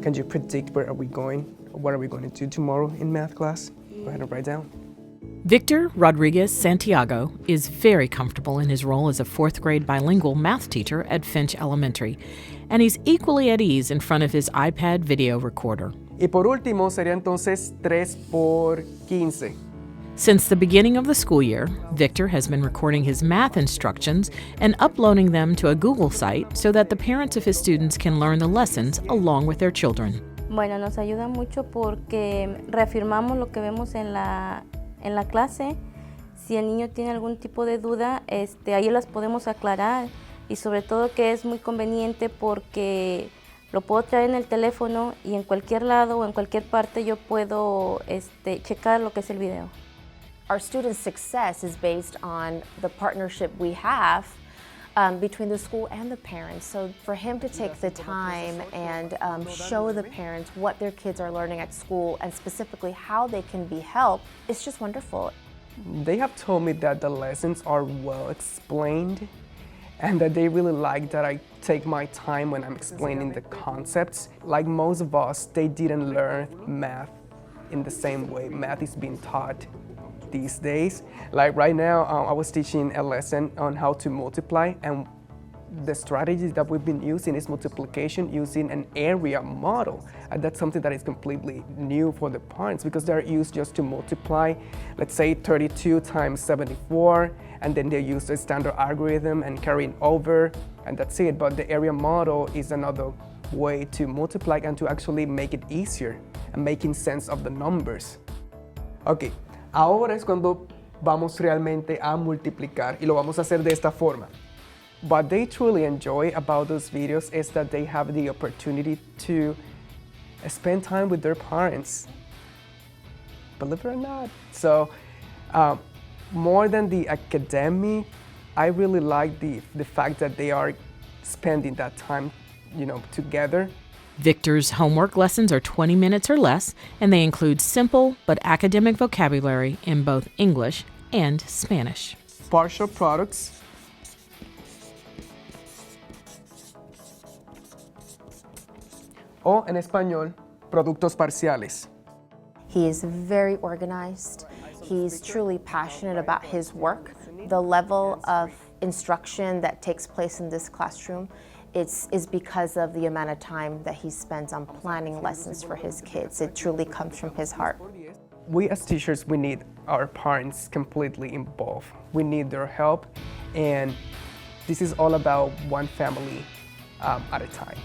Can you predict where are we going? What are we going to do tomorrow in math class? Go ahead and write down. Victor Rodriguez Santiago is very comfortable in his role as a fourth grade bilingual math teacher at Finch Elementary, and he's equally at ease in front of his iPad video recorder. Y por último sería entonces 3 por 15. Since the beginning of the school year, Victor has been recording his math instructions and uploading them to a Google site so that the parents of his students can learn the lessons along with their children. Bueno, nos ayuda mucho porque reafirmamos lo que vemos en la clase. Si el niño tiene algún tipo de duda, ahí las podemos aclarar, y sobre todo que es muy conveniente porque lo puedo traer en el teléfono y en cualquier lado o en cualquier parte yo puedo checar lo que es el video. Our students' success is based on the partnership we have between the school and the parents. So for him to take the time and show the parents what their kids are learning at school and specifically how they can be helped, it's just wonderful. They have told me that the lessons are well explained and that they really like that I take my time when I'm explaining the concepts. Like most of us, they didn't learn math in the same way math is being taught these days. Like right now, I was teaching a lesson on how to multiply, and the strategies that we've been using is multiplication using an area model. And that's something that is completely new for the parents because they're used just to multiply, let's say 32 times 74, and then they use a standard algorithm and carrying over, and that's it. But the area model is another way to multiply and to actually make it easier and making sense of the numbers. Okay. Ahora es cuando vamos realmente a multiplicar y lo vamos a hacer de esta forma. What they truly enjoy about those videos is that they have the opportunity to spend time with their parents, believe it or not. So more than the academic, I really like the fact that they are spending that time, together. Victor's homework lessons are 20 minutes or less, and they include simple but academic vocabulary in both English and Spanish. Partial products. O en español, productos parciales. He is very organized. He's truly passionate about his work. The level of instruction that takes place in this classroom is because of the amount of time that he spends on planning lessons for his kids. It truly comes from his heart. We as teachers, we need our parents completely involved. We need their help, and this is all about one family at a time.